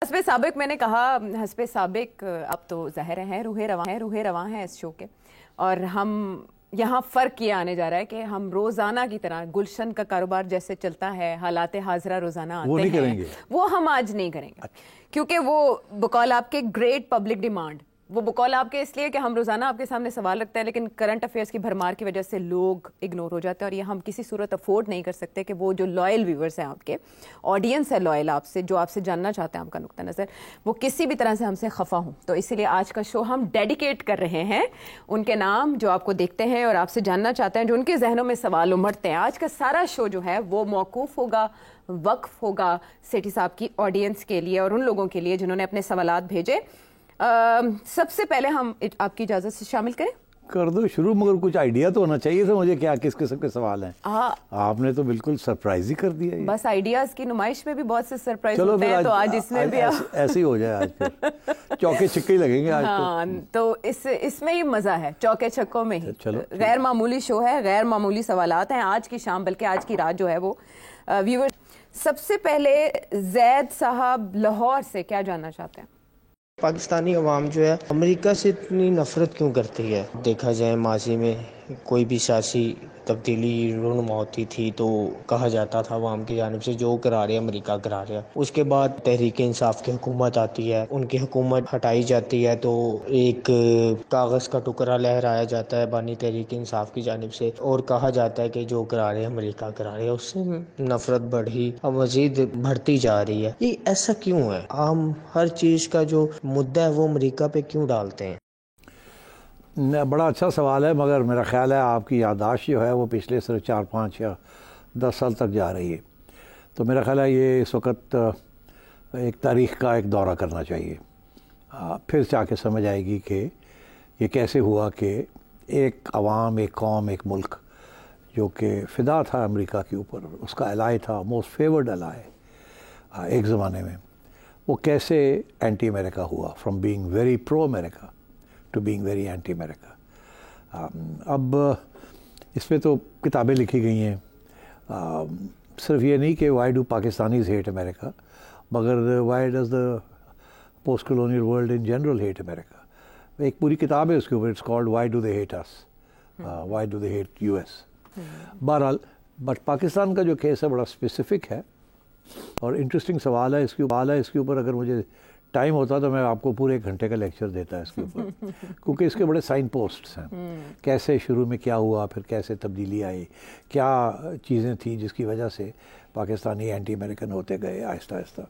حسب سابق میں نے کہا، حسب سابق اب تو ظاہر ہے روح رواں ہے اس شو کے، اور ہم یہاں فرق یہ آنے جا رہا ہے کہ ہم روزانہ کی طرح گلشن کا کاروبار جیسے چلتا ہے، حالات حاضرہ روزانہ آتے ہیں، وہ ہم آج نہیں کریں گے، کیونکہ وہ بقول آپ کے گریٹ پبلک ڈیمانڈ، وہ بقول آپ کے اس لیے کہ ہم روزانہ آپ کے سامنے سوال رکھتے ہیں، لیکن کرنٹ افیئرس کی بھرمار کی وجہ سے لوگ اگنور ہو جاتے ہیں، اور یہ ہم کسی صورت افورڈ نہیں کر سکتے کہ وہ جو لائل ویورز ہیں، آپ کے آڈینس ہے لائل آپ سے، جو آپ سے جاننا چاہتے ہیں آپ کا نقطہ نظر، وہ کسی بھی طرح سے ہم سے خفا ہوں. تو اسی لیے آج کا شو ہم ڈیڈیکیٹ کر رہے ہیں ان کے نام جو آپ کو دیکھتے ہیں اور آپ سے جاننا چاہتے ہیں، جو ان کے ذہنوں میں سوال امڑتے ہیں. آج کا سارا شو جو ہے وہ موقوف ہوگا، وقف ہوگا سیٹھی صاحب کی آڈینس کے لیے اور ان لوگوں کے لیے جنہوں نے اپنے سوالات بھیجے. سب سے پہلے ہم آپ کی اجازت سے شامل کریں. کر دو شروع، مگر کچھ آئیڈیا تو ہونا چاہیے تھا مجھے کیا کس قسم کے سوال ہیں. آپ نے تو بالکل سرپرائز ہی کر دیا. بس آئیڈیاز کی نمائش میں بھی بہت سے سرپرائز ہوتے ہیں، تو آج اس میں بھی ایسے ہی ہو جائے. آج پھر چوکے چھکے ہی لگیں گے آج. ہاں، تو اس میں ہی مزہ ہے، چوکے چھکوں میں ہی. چلو، غیر معمولی شو ہے، غیر معمولی سوالات ہیں آج کی شام، بلکہ آج کی رات جو ہے وہ. ویور سب سے پہلے زید صاحب لاہور سے کیا جاننا چاہتے ہیں؟ پاکستانی عوام جو ہے امریکہ سے اتنی نفرت کیوں کرتی ہے؟ دیکھا جائے ماضی میں کوئی بھی سیاسی تبدیلی رونما ہوتی تھی تو کہا جاتا تھا عوام کی جانب سے جو کرا رہے امریکہ کرا رہا. اس کے بعد تحریک انصاف کی حکومت آتی ہے، ان کی حکومت ہٹائی جاتی ہے تو ایک کاغذ کا ٹکڑا لہرایا جاتا ہے بانی تحریک انصاف کی جانب سے، اور کہا جاتا ہے کہ جو کرا رہے امریکہ کرا رہے. اس سے نفرت بڑھی اور مزید بڑھتی جا رہی ہے. یہ ایسا کیوں ہے؟ ہم ہر چیز کا جو مدعا ہے وہ امریکہ پہ کیوں ڈالتے ہیں؟ بڑا اچھا سوال ہے، مگر میرا خیال ہے آپ کی یادداشت جو ہے وہ پچھلے صرف 4 5 یا 10 سال تک جا رہی ہے. تو میرا خیال ہے یہ اس وقت ایک تاریخ کا ایک دورہ کرنا چاہیے. پھر جا کے سمجھ آئے گی کہ یہ کیسے ہوا کہ ایک عوام، ایک قوم، ایک ملک جو کہ فدا تھا امریکہ کے اوپر، اس کا الائے تھا، موسٹ فیورڈ الائے ایک زمانے میں، وہ کیسے اینٹی امریکہ ہوا، from being very pro America to being very anti America. اب اس پہ تو کتابیں لکھی گئی ہیں. صرف یہ نہیں کہ why do Pakistanis hate America, مگر why does the post colonial world in general hate America. ایک پوری کتاب ہے اس کے اوپر، it's called why do they hate us, why do they hate U S. بہرحال بٹ پاکستان کا جو کیس ہے بڑا اسپیسیفک ہے اور انٹرسٹنگ سوال ہے. اس کے اوپر اگر مجھے ٹائم ہوتا تو میں آپ کو پورے 1 گھنٹے کا لیکچر دیتا ہے اس کے اوپر، کیونکہ اس کے بڑے سائن پوسٹس ہیں. کیسے شروع میں کیا ہوا، پھر کیسے تبدیلی آئی، کیا چیزیں تھیں جس کی وجہ سے پاکستانی اینٹی امریکن ہوتے گئے آہستہ آہستہ،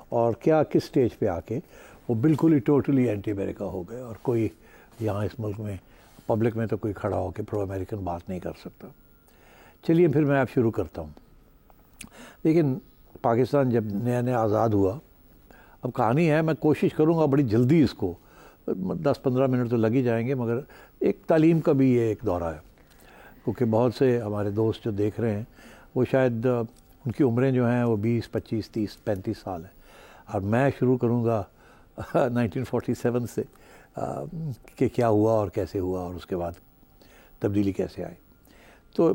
اور کیا کس سٹیج پہ آ کے وہ بالکل ہی ٹوٹلی اینٹی امریکہ ہو گئے، اور کوئی یہاں اس ملک میں پبلک میں تو کوئی کھڑا ہو کے پرو امریکن بات نہیں کر سکتا. چلیے پھر میں اب شروع کرتا ہوں. لیکن پاکستان جب نیا نیا آزاد ہوا، اب کہانی ہے، میں کوشش کروں گا بڑی جلدی، اس کو 10 15 منٹ تو لگ ہی جائیں گے، مگر ایک تعلیم کا بھی یہ ایک دورہ ہے، کیونکہ بہت سے ہمارے دوست جو دیکھ رہے ہیں وہ شاید ان کی عمریں جو ہیں وہ 20 25 30 35 سال ہیں، اور میں شروع کروں گا 1947 سے کہ کیا ہوا اور کیسے ہوا اور اس کے بعد تبدیلی کیسے آئی. تو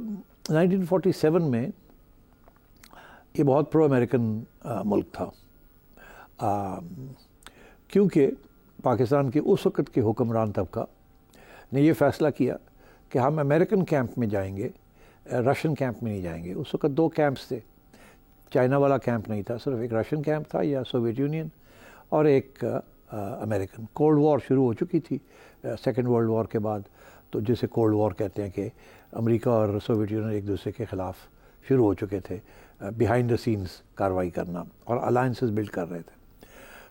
1947 میں یہ بہت پرو امریکن ملک تھا، کیونکہ پاکستان کے اس وقت کے حکمران طبقہ نے یہ فیصلہ کیا کہ ہم امریکن کیمپ میں جائیں گے، رشین کیمپ میں نہیں جائیں گے. اس وقت 2 کیمپس تھے، چائنا والا کیمپ نہیں تھا، صرف ایک رشین کیمپ تھا یا سوویت یونین، اور ایک امریکن. کولڈ وار شروع ہو چکی تھی 2nd ورلڈ وار کے بعد، تو جسے کولڈ وار کہتے ہیں کہ امریکہ اور سوویت یونین ایک دوسرے کے خلاف شروع ہو چکے تھے بیہائنڈ دا سینز کارروائی کرنا، اور الائنسز بلڈ کر رہے تھے.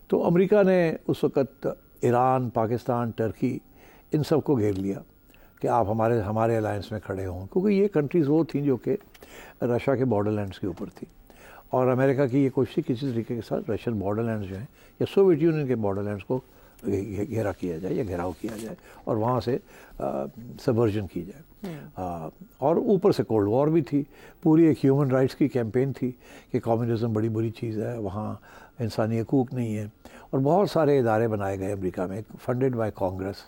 تو امریکہ نے اس وقت ایران، پاکستان، ٹرکی، ان سب کو گھیر لیا کہ آپ ہمارے الائنس میں کھڑے ہوں، کیونکہ یہ کنٹریز وہ تھیں جو کہ رشیا کے بارڈر لینڈس کے اوپر تھیں، اور امریکہ کی یہ کوشش کسی طریقے کے ساتھ رشین بارڈر لینڈس جو ہیں یا سوویت یونین کے بارڈر لینڈس کو گھیرا کیا جائے یا گھیراؤ کیا جائے اور وہاں سے سبورجن کی جائے. اور اوپر سے کولڈ وار بھی تھی، پوری ایک ہیومن رائٹس کی کیمپین تھی کہ کمیونزم بڑی بری چیز ہے، وہاں انسانی حقوق نہیں ہے، اور بہت سارے ادارے بنائے گئے امریکہ میں فنڈڈ بائی کانگریس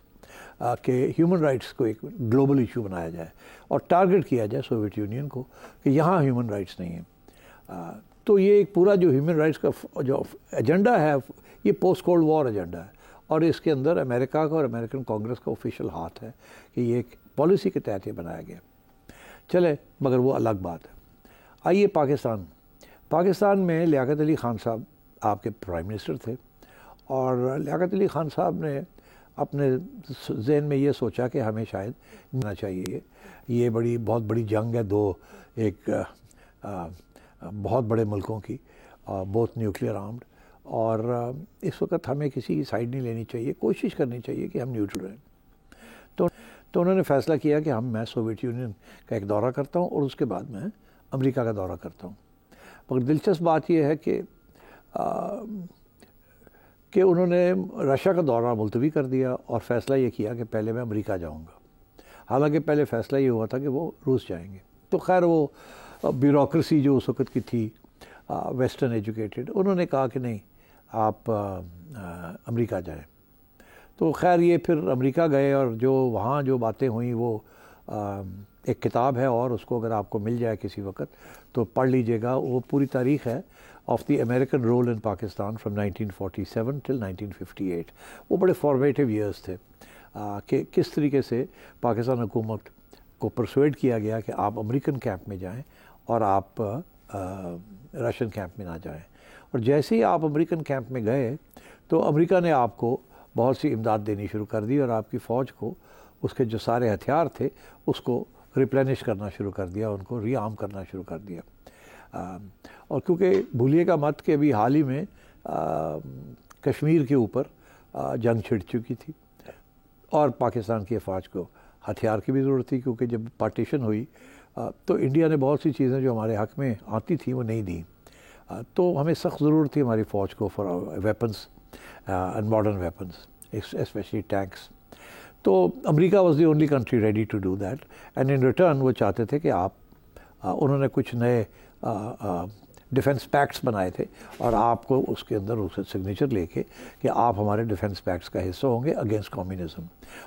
کہ ہیومن رائٹس کو ایک گلوبل ایشو بنایا جائے اور ٹارگٹ کیا جائے سوویت یونین کو کہ یہاں ہیومن رائٹس نہیں ہیں. تو یہ ایک پورا جو ہیومن رائٹس کا جو ایجنڈا ہے یہ پوسٹ کولڈ وار ایجنڈا ہے، اور اس کے اندر امریکہ کا اور امریکن کانگریس کا آفیشیل ہاتھ ہے کہ یہ ایک پالیسی کے تحت یہ بنایا گیا. چلے مگر وہ الگ بات ہے. آئیے پاکستان میں لیاقت علی خان صاحب آپ کے پرائم منسٹر تھے، اور لیاقت علی خان صاحب نے اپنے ذہن میں یہ سوچا کہ ہمیں شاید جانا چاہیے، یہ بہت بڑی جنگ ہے دو ایک بہت بڑے ملکوں کی، بہت نیوکلیئر آرمڈ، اور اس وقت ہمیں کسی کی سائیڈ نہیں لینی چاہیے، کوشش کرنی چاہیے کہ ہم نیوٹرل رہیں. تو انہوں نے فیصلہ کیا کہ میں سوویت یونین کا ایک دورہ کرتا ہوں اور اس کے بعد میں امریکہ کا دورہ کرتا ہوں. مگر دلچسپ بات یہ ہے کہ انہوں نے رشیا کا دورہ ملتوی کر دیا اور فیصلہ یہ کیا کہ پہلے میں امریکہ جاؤں گا، حالانکہ پہلے فیصلہ یہ ہوا تھا کہ وہ روس جائیں گے. تو خیر وہ بیوروکریسی جو اس وقت کی تھی ویسٹرن ایجوکیٹڈ، انہوں نے کہا کہ نہیں آپ امریکہ جائیں. تو خیر یہ پھر امریکہ گئے، اور جو وہاں جو باتیں ہوئیں وہ ایک کتاب ہے، اور اس کو اگر آپ کو مل جائے کسی وقت تو پڑھ لیجئے گا. وہ پوری تاریخ ہے of the American role in Pakistan from 1947 till 1958. وہ بڑے فارمیٹیو ایئرس تھے کہ کس طریقے سے پاکستان حکومت کو پرسویڈ کیا گیا کہ آپ امریکن کیمپ میں جائیں اور آپ رشین کیمپ میں نہ جائیں. اور جیسے ہی آپ امریکن کیمپ میں گئے تو امریکہ نے آپ کو بہت سی امداد دینی شروع کر دی، اور آپ کی فوج کو اس کے جو سارے ہتھیار تھے اس کو ریپلینش کرنا شروع کر دیا، ان کو ری آرم کرنا شروع کر دیا. اور کیونکہ بھولیے گا مت کہ ابھی حال ہی میں کشمیر کے اوپر جنگ چھڑ چکی تھی، اور پاکستان کی افواج کو ہتھیار کی بھی ضرورت تھی، کیونکہ جب پارٹیشن ہوئی تو انڈیا نے بہت سی چیزیں جو ہمارے حق میں آتی تھیں وہ نہیں دیں. تو ہمیں سخت ضرورت تھی ہماری فوج کو for weapons and modern weapons, especially tanks. تو America was the only country ready to do that, and in return وہ چاہتے تھے کہ انہوں نے کچھ نئے ڈیفنس پیکٹس بنائے تھے، اور آپ کو اس کے اندر اس سگنیچر لے کے کہ آپ ہمارے ڈیفنس پیکٹس کا حصہ ہوں گے اگینسٹ کمیونزم.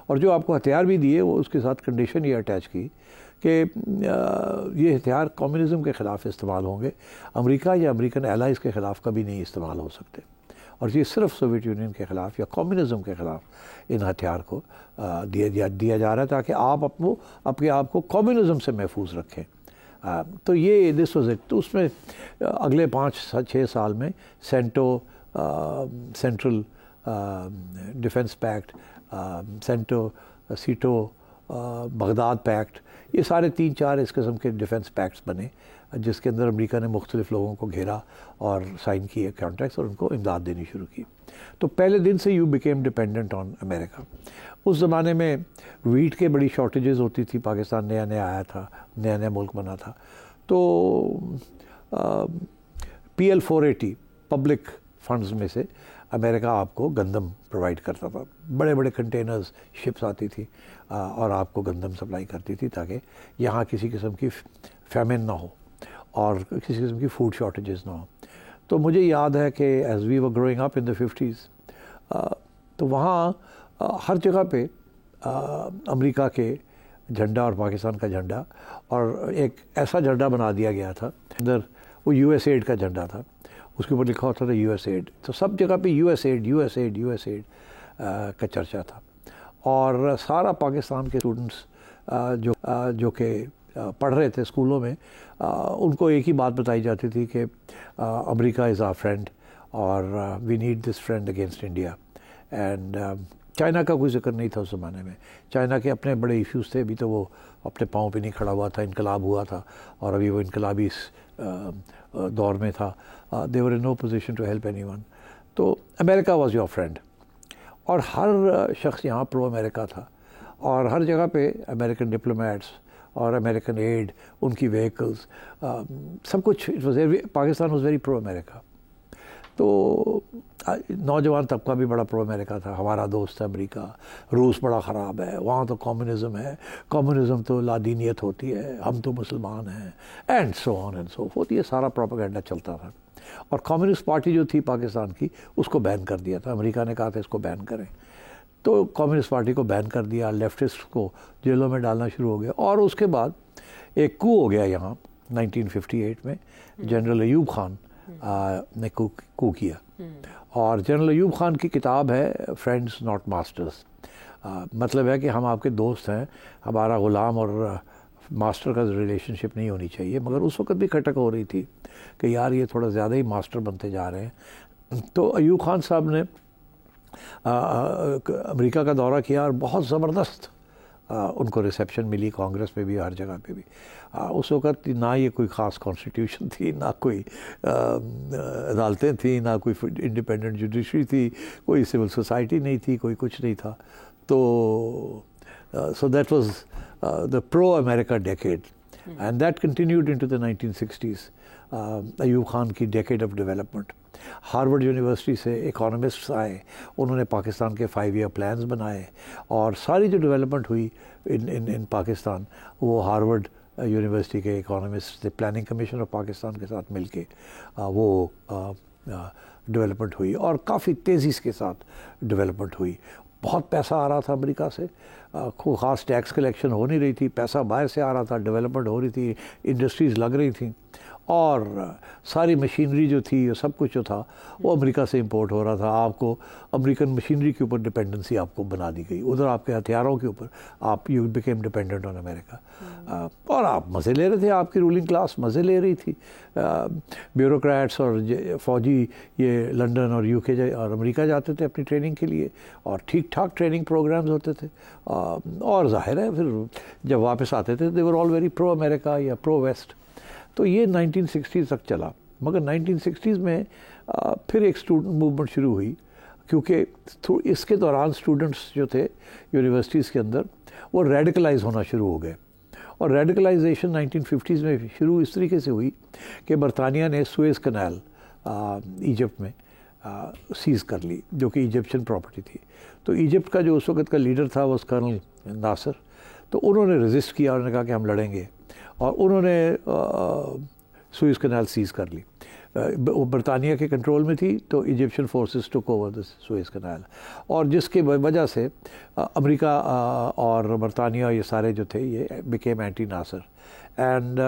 اور جو آپ کو ہتھیار بھی دیے وہ اس کے ساتھ کنڈیشن یہ اٹیچ کی کہ یہ ہتھیار کمیونزم کے خلاف استعمال ہوں گے، امریکہ یا امریکن ایلائز کے خلاف کبھی نہیں استعمال ہو سکتے. اور یہ صرف سوویت یونین کے خلاف یا کمیونزم کے خلاف ان ہتھیار کو دیا جا رہا ہے، تاکہ آپ اپنے آپ کو کمیونزم سے محفوظ رکھیں. تو یہ دس واز اٹ. تو اس میں اگلے 5-6 سال میں سینٹرل ڈیفنس پیکٹ، سیٹو بغداد پیکٹ، یہ سارے 3-4 اس قسم کے ڈیفنس پیکٹس بنے، جس کے اندر امریکہ نے مختلف لوگوں کو گھیرا اور سائن کیے کانٹریکٹس اور ان کو امداد دینی شروع کی. تو پہلے دن سے یو بیکیم ڈیپینڈنٹ آن امریکہ. اس زمانے میں ویٹ کے بڑی شارٹیجز ہوتی تھی، پاکستان نیا آیا تھا، نیا ملک بنا تھا. تو PL-480 پبلک فنڈز میں سے امریکہ آپ کو گندم پرووائڈ کرتا تھا، بڑے بڑے کنٹینرز شپس آتی تھی اور آپ کو گندم سپلائی کرتی تھی، تاکہ یہاں کسی قسم کی فیمن نہ ہو اور کسی قسم کی فوڈ شارٹیجز نہ ہو. تو مجھے یاد ہے کہ as we were growing up in the 50s تو وہاں ہر جگہ پہ امریکہ کے جھنڈا اور پاکستان کا جھنڈا، اور ایک ایسا جھنڈا بنا دیا گیا تھا اندر، وہ USA کا جھنڈا تھا، اس کے اوپر لکھا ہوتا تھا USA. تو سب جگہ پہ USA کا چرچا تھا. اور سارا پاکستان کے اسٹوڈنٹس جو کہ پڑھ رہے تھے اسکولوں میں، ان کو ایک ہی بات بتائی جاتی تھی کہ امریکہ از آور فرینڈ، اور we need this friend against India. And China کا کوئی ذکر نہیں تھا اس زمانے میں. چائنا کے اپنے بڑے ایشوز تھے، ابھی تو وہ اپنے پاؤں پہ نہیں کھڑا ہوا تھا، انقلاب ہوا تھا، اور ابھی وہ انقلابی دور میں تھا. They were in no position to help anyone. تو امریکہ واز یور فرینڈ، اور ہر شخص یہاں پرو امریکہ تھا، اور ہر جگہ پہ امریکن ڈپلومیٹس اور امریکن ایڈ، ان کی وہیکلز، سب کچھ پاکستان واز ویری پرو امریکہ. تو نوجوان طبقہ بھی بڑا پرو امریکہ تھا. ہمارا دوست ہے امریکہ، روس بڑا خراب ہے، وہاں تو کمیونزم ہے، کمیونزم تو لادینیت ہوتی ہے، ہم تو مسلمان ہیں، and so on and so forth. یہ سارا پروپیگنڈا چلتا تھا. اور کمیونسٹ پارٹی جو تھی پاکستان کی، اس کو بین کر دیا تھا. امریکہ نے کہا تھا اس کو بین کریں، تو کمیونسٹ پارٹی کو بین کر دیا، لیفٹسٹ کو جیلوں میں ڈالنا شروع ہو گیا. اور اس کے بعد ایک کو ہو گیا یہاں 1958 میں. جنرل ایوب خان نے کو کیا. اور جنرل ایوب خان کی کتاب ہے فرینڈز ناٹ ماسٹرز. مطلب ہے کہ ہم آپ کے دوست ہیں, ہمارا غلام اور ماسٹر کا ریلیشن شپ نہیں ہونی چاہیے. مگر اس وقت بھی کھٹک ہو رہی تھی کہ یار یہ تھوڑا زیادہ ہی ماسٹر بنتے جا رہے ہیں. تو ایوب خان صاحب نے امریکہ کا دورہ کیا اور بہت زبردست ان کو ریسیپشن ملی, کانگریس میں بھی, ہر جگہ پہ بھی. اس وقت نہ یہ کوئی خاص کانسٹیٹیوشن تھی, نہ کوئی عدالتیں تھیں, نہ کوئی انڈیپینڈنٹ جوڈیشری تھی, کوئی سول سوسائٹی نہیں تھی, کوئی کچھ نہیں تھا. تو so that was the pro-America decade, and that continued into the 1960s. Ayub Khan کی decade of development. Harvard university سے اکانومسٹس آئے, انہوں نے پاکستان کے 5 ایئر پلانز بنائے, اور ساری جو ڈیولپمنٹ ہوئی ان پاکستان وہ ہارورڈ یونیورسٹی کے اکانومسٹ سے پلاننگ کمیشن آف پاکستان کے ساتھ مل کے وہ ڈیولپمنٹ ہوئی, اور کافی تیزی کے ساتھ ڈیولپمنٹ ہوئی. بہت پیسہ آ رہا تھا امریکہ سے, کوئی خاص ٹیکس کلیکشن ہو نہیں رہی تھی, پیسہ باہر سے آ رہا تھا, ڈیولپمنٹ ہو رہی تھی, انڈسٹریز لگ رہی تھیں, اور ساری مشینری جو تھی, سب کچھ جو تھا وہ امریکہ سے امپورٹ ہو رہا تھا. آپ کو امریکن مشینری کے اوپر ڈپینڈنسی آپ کو بنا دی گئی, ادھر آپ کے ہتھیاروں کے اوپر آپ یو بیکیم ڈپینڈنٹ آن امریکہ. اور آپ مزے لے رہے تھے, آپ کی رولنگ کلاس مزے لے رہی تھی. بیوروکریٹس اور فوجی یہ لنڈن اور UK اور امریکہ جاتے تھے اپنی ٹریننگ کے لیے, اور ٹھیک ٹھاک ٹریننگ پروگرامز ہوتے تھے. اور ظاہر ہے پھر جب واپس آتے تھے they were all very pro America یا pro West. تو یہ 1960s تک چلا. مگر 1960s میں پھر ایک اسٹوڈنٹ موومنٹ شروع ہوئی, کیونکہ اس کے دوران اسٹوڈنٹس جو تھے یونیورسٹیز کے اندر وہ ریڈیکلائز ہونا شروع ہو گئے. اور ریڈیکلائزیشن 1950s میں شروع اس طریقے سے ہوئی کہ برطانیہ نے سویز کنال ایجپٹ میں سیز کر لی, جو کہ ایجپشن پراپرٹی تھی. تو ایجپٹ کا جو اس وقت کا لیڈر تھا وہ کرنل ناصر, تو انہوں نے ریزسٹ کیا, انہوں نے کہا کہ ہم لڑیں گے, اور انہوں نے سوئز کنال سیز کر لی. وہ برطانیہ کے کنٹرول میں تھی, تو ایجپشن فورسز ٹوک اوور دا سوئز کنال, اور جس کی وجہ سے امریکہ اور برطانیہ یہ سارے جو تھے یہ بیکیم اینٹی ناصر. اینڈ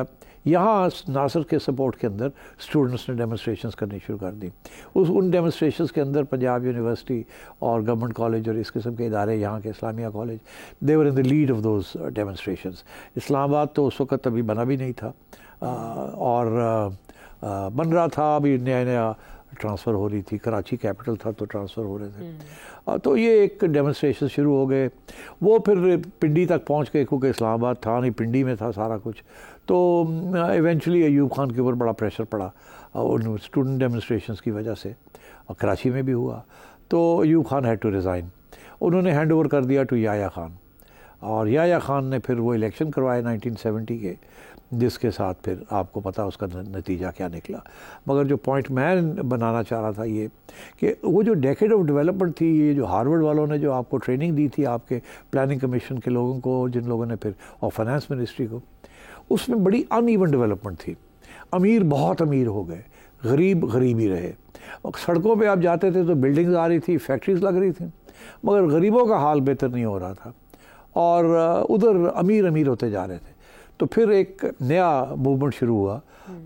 یہاں ناصر کے سپورٹ کے اندر اسٹوڈنٹس نے ڈیمونسٹریشنز کرنی شروع کر دی. ان ڈیمونسٹریشنز کے اندر پنجاب یونیورسٹی اور گورنمنٹ کالج اور اس قسم کے ادارے, یہاں کے Islamia college, they were in the lead of those demonstrations. Islamabad تو اس وقت ابھی بنا بھی نہیں تھا, اور بن رہا تھا, ابھی نیا ٹرانسفر ہو رہی تھی, کراچی کیپٹل تھا تو ٹرانسفر ہو رہے تھے. تو یہ ایک ڈیمونسٹریشن شروع ہو گئے. وہ پھر پنڈی تک پہنچ گئے, کیونکہ اسلام آباد تھا نہیں, پنڈی میں تھا سارا کچھ. تو ایونچولی ایوب خان کے اوپر بڑا پریشر پڑا ان اسٹوڈنٹ ڈیمونسٹریشنز کی وجہ سے, اور کراچی میں بھی ہوا. تو Ayub Khan had to resign. انہوں نے ہینڈ اوور کر دیا ٹو یحییٰ خان, اور یحییٰ خان نے پھر وہ الیکشن کروائے 1970 کے, جس کے ساتھ پھر آپ کو پتہ اس کا نتیجہ کیا نکلا. مگر جو پوائنٹ میں بنانا چاہ رہا تھا یہ کہ وہ جو ڈیکیڈ آف ڈیولپمنٹ تھی, یہ جو ہارورڈ والوں نے جو آپ کو ٹریننگ دی تھی, آپ کے پلاننگ کمیشن کے لوگوں کو, جن لوگوں نے پھر, اور فائنانس منسٹری کو, اس میں بڑی ان ایون ڈیولپمنٹ تھی. امیر بہت امیر ہو گئے, غریب غریب ہی رہے. سڑکوں پہ آپ جاتے تھے تو بلڈنگز آ رہی تھی, فیکٹریز لگ رہی تھیں, مگر غریبوں کا حال بہتر نہیں ہو رہا تھا, اور ادھر امیر امیر ہوتے جا رہے تھے. تو پھر ایک نیا موومنٹ شروع ہوا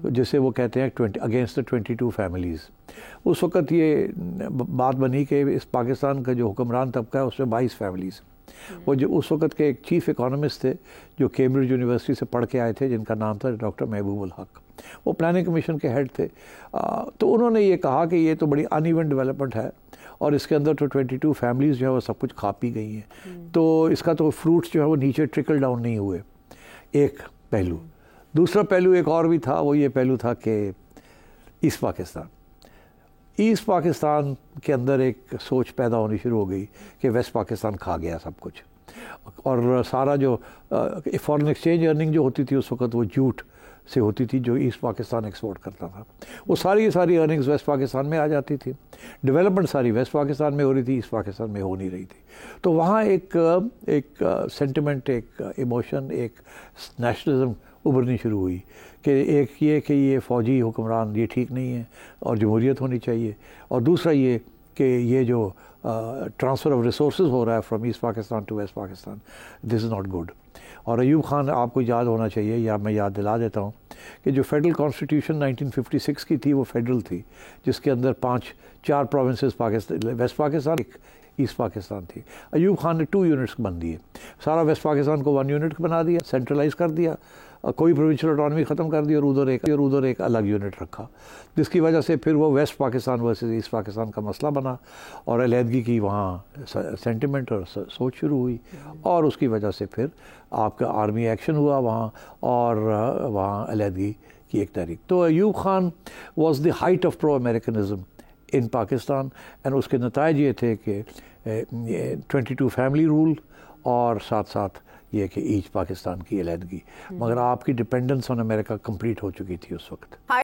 جسے وہ کہتے ہیں اگینسٹ دا 22 فیملیز. اس وقت یہ بات بنی کہ اس پاکستان کا جو حکمران طبقہ ہے اس میں 22 فیملیز. وہ جو اس وقت کے ایک چیف اکانومسٹ تھے جو کیمبرج یونیورسٹی سے پڑھ کے آئے تھے, جن کا نام تھا ڈاکٹر محبوب الحق, وہ پلاننگ کمیشن کے ہیڈ تھے. تو انہوں نے یہ کہا کہ یہ تو بڑی ان ایون ڈیولپمنٹ ہے, اور اس کے اندر تو 22 فیملیز جو ہے وہ سب کچھ کھا پی گئی ہیں, تو اس کا تو فروٹس جو ہے وہ نیچے ٹرکل ڈاؤن نہیں ہوئے. ایک پہلو. دوسرا پہلو ایک اور بھی تھا, وہ یہ پہلو تھا کہ ایسٹ پاکستان کے اندر ایک سوچ پیدا ہونی شروع ہو گئی کہ ویسٹ پاکستان کھا گیا سب کچھ, اور سارا جو فارن ایکسچینج ارننگ جو ہوتی تھی اس وقت وہ جھوٹ سے ہوتی تھی جو ایسٹ پاکستان ایکسپورٹ کرتا تھا, وہ ساری ارننگز ویسٹ پاکستان میں آ جاتی تھی. ڈیولپمنٹ ساری ویسٹ پاکستان میں ہو رہی تھی, ایسٹ پاکستان میں ہو نہیں رہی تھی. تو وہاں ایک سینٹیمنٹ, ایک ایموشن, ایک نیشنلزم ابھرنی شروع ہوئی کہ ایک یہ کہ یہ فوجی حکمران یہ ٹھیک نہیں ہے اور جمہوریت ہونی چاہیے, اور دوسرا یہ کہ یہ جو ٹرانسفر آف ریسورسز ہو رہا ہے from East Pakistan to West Pakistan, this is not good. اور ایوب خان آپ کو یاد ہونا چاہیے، یا میں یاد دلا دیتا ہوں کہ جو فیڈرل کانسٹیٹیوشن 1956 کی تھی وہ فیڈرل تھی، جس کے اندر 4 پروونسز ویسٹ پاکستان، ایک ایسٹ پاکستان تھی۔ ایوب خان نے 2 یونٹس بن دیے، سارا ویسٹ پاکستان کو 1 یونٹ بنا دیا، سینٹرلائز کر دیا، کوئی پروونشل اٹانومی ختم کر دی، اور ادھر ایک الگ یونٹ رکھا، جس کی وجہ سے پھر وہ West Pakistan versus East Pakistan کا مسئلہ بنا، اور علیحدگی کی وہاں سینٹیمنٹ اور سوچ شروع ہوئی، اور اس کی وجہ سے پھر آپ کا آرمی ایکشن ہوا وہاں، اور وہاں علیحدگی کی ایک تحریک۔ تو Ayub Khan was the height of pro Americanism in Pakistan, and اس کے نتائج یہ تھے کہ 22 فیملی رول، اور ساتھ ساتھ یہ کہ ایچ پاکستان کی علیحدگی، مگر آپ کی ڈپینڈنس آن امریکہ کمپلیٹ ہو چکی تھی اس وقت۔